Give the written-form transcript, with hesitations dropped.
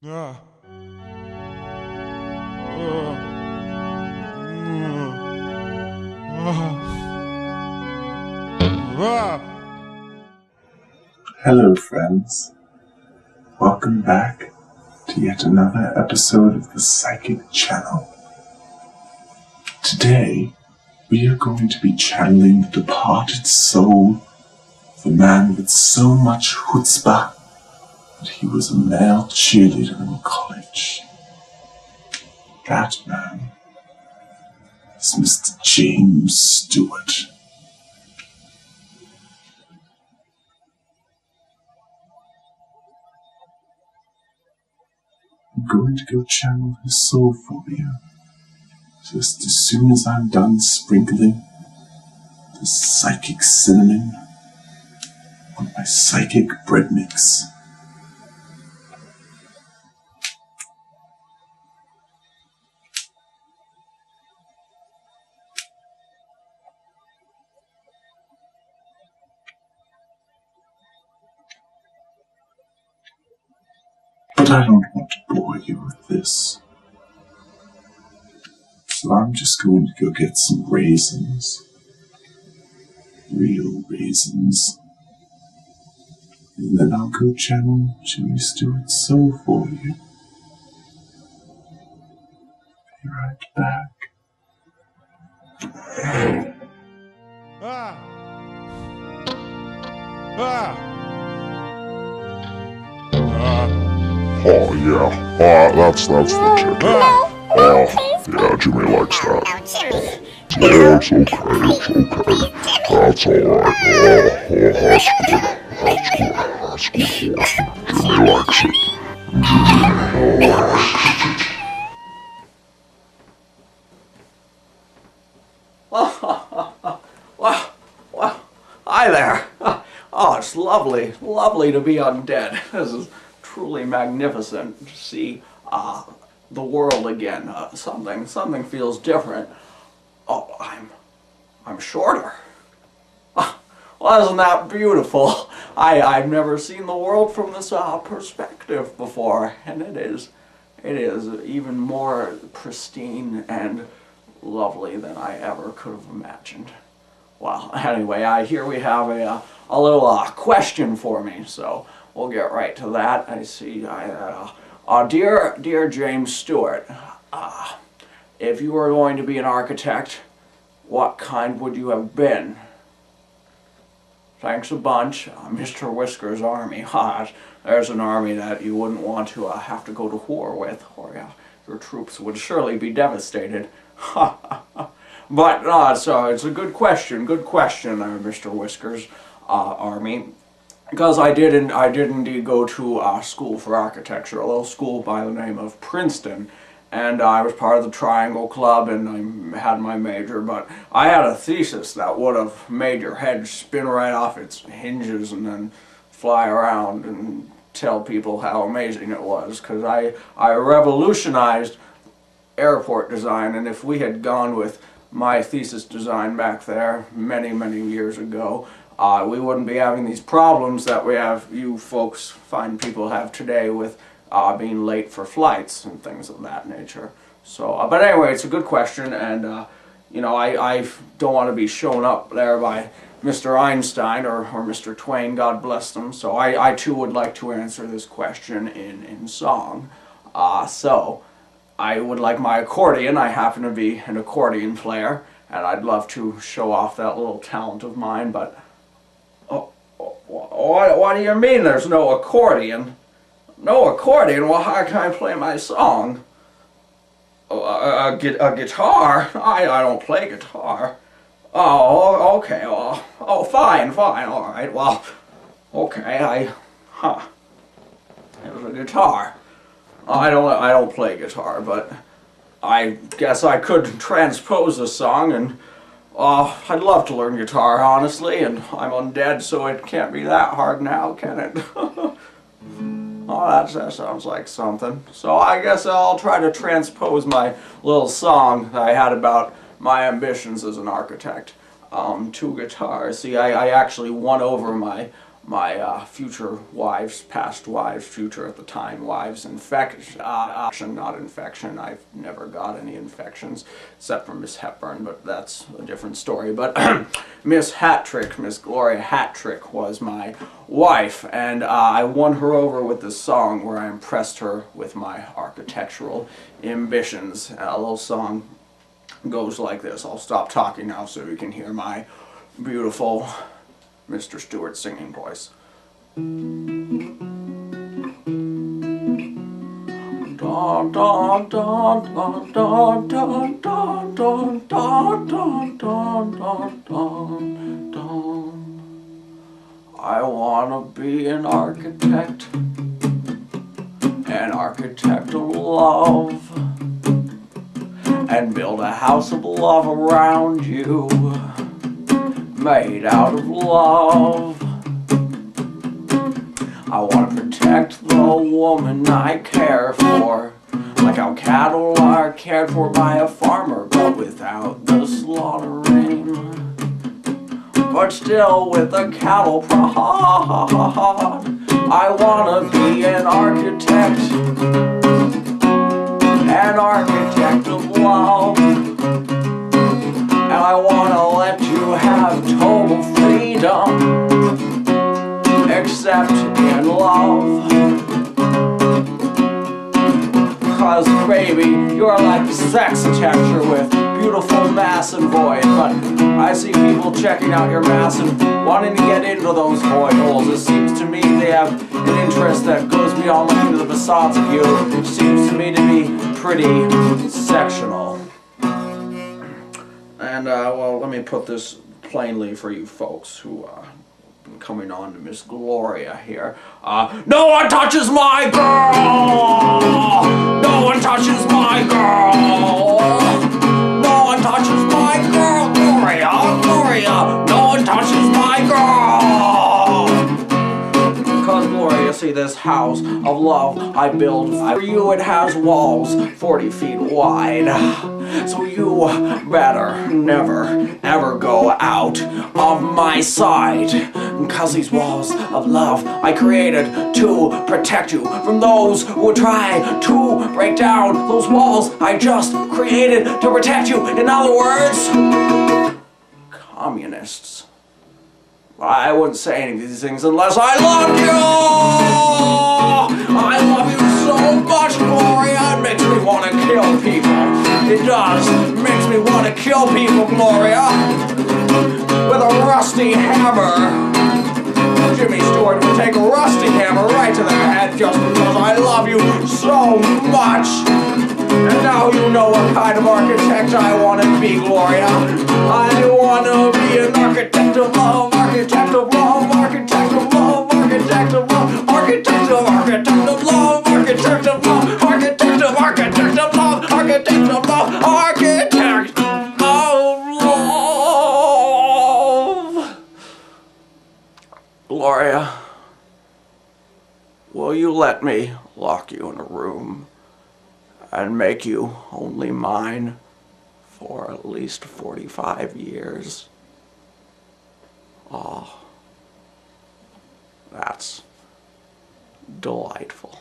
Ah. Hello friends, welcome back to yet another episode of the Psychic Channel. Today, we are going to be channeling the departed soul of a man with so much chutzpah that he was a male cheerleader in college. That man is Mr. James Stewart. I'm going to go channel his soul for you, just as soon as I'm done sprinkling the psychic cinnamon on my psychic bread mix. But I don't want to bore you with this, so I'm just going to go get some raisins. Real raisins. And then I'll go channel Jimmy Stewart's soul for you. Be right back. Ah. Ah. Oh yeah, that's the chicken. Oh yeah, Jimmy likes that. Oh, it's okay, That's alright. That's good. Jimmy likes it. Well, hi there. Oh, it's lovely to be undead. This is truly magnificent to see the world again. Something feels different. Oh, I'm shorter. Well, isn't that beautiful? I've never seen the world from this perspective before, and it is even more pristine and lovely than I ever could have imagined. Well, anyway, here we have a little question for me, so we'll get right to that. I see, dear James Stewart, if you were going to be an architect, what kind would you have been? Thanks a bunch, Mr. Whisker's Army. There's an army that you wouldn't want to have to go to war with, or your troops would surely be devastated. But it's a good question, Mr. Whisker's Army, because I did indeed go to school for architecture, a little school by the name of Princeton, and I was part of the Triangle Club, and I had my major, but I had a thesis that would have made your head spin right off its hinges and then fly around and tell people how amazing it was, because I revolutionized airport design, and if we had gone with my thesis design back there many years ago, we wouldn't be having these problems that you folks find people have today with being late for flights and things of that nature. So, but anyway, it's a good question, and I don't want to be shown up there by Mr. Einstein or Mr. Twain, God bless them. So I too would like to answer this question in song. So I would like my accordion. I happen to be an accordion player, and I'd love to show off that little talent of mine, but what do you mean there's no accordion? No accordion? Well, how can I play my song? A guitar? I don't play guitar. Oh, okay. Oh, fine. All right. Well, okay. It was a guitar. I don't play guitar, but I guess I could transpose the song, and I'd love to learn guitar, honestly, and I'm undead, so it can't be that hard now, can it? Oh, that sounds like something. So I guess I'll try to transpose my little song that I had about my ambitions as an architect to guitar. See, I actually won over my my future wives, past wives, future at the time wives, infection, not infection. I've never got any infections except from Miss Hepburn, but that's a different story. But Miss Gloria Hattrick was my wife, and I won her over with this song where I impressed her with my architectural ambitions. A little song goes like this. I'll stop talking now so you can hear my beautiful Mr. Stewart singing voice. Dun, dun, dun, dun, dun, dun, dun, dun, dun, dun, dun, dun, dun. I wanna be an architect of love, and build a house of love around you, made out of love. I want to protect the woman I care for, like how cattle are cared for by a farmer, but without the slaughtering, but still with the cattle prod. I want to be an architect of love, and I want to let you have total freedom, except in love. Cause baby, you're like sex-itecture with beautiful mass and void, but I see people checking out your mass and wanting to get into those void holes. It seems to me they have an interest that goes beyond looking at the facades of you. It seems to me to be pretty sectional. And well, let me put this plainly for you folks who been coming on to Miss Gloria here. No one touches my girl! No one touches my girl! No one touches my girl, Gloria! Gloria! No one touches my girl! Cause Gloria, see this house of love I build for you, it has walls 40 feet wide. So you better never, ever go out of my sight. Cause these walls of love I created to protect you from those who would try to break down those walls I just created to protect you. In other words, communists. I wouldn't say any of these things unless I loved you! I love you so much, Gloria, it makes me want to kill people. It does. It makes me want to kill people, Gloria, with a rusty hammer. Jimmy Stewart would take a rusty hammer right to their head just because I love you so much. And now you know what kind of architect I want to be, Gloria. I want to be an architect of love, architect of love, architect of love, architect of love, architect of love, architect of love, architect of love, architect of love, architect of love, architect of love. Gloria, will you let me lock you in a room and make you only mine for at least 45 years? Oh, that's delightful.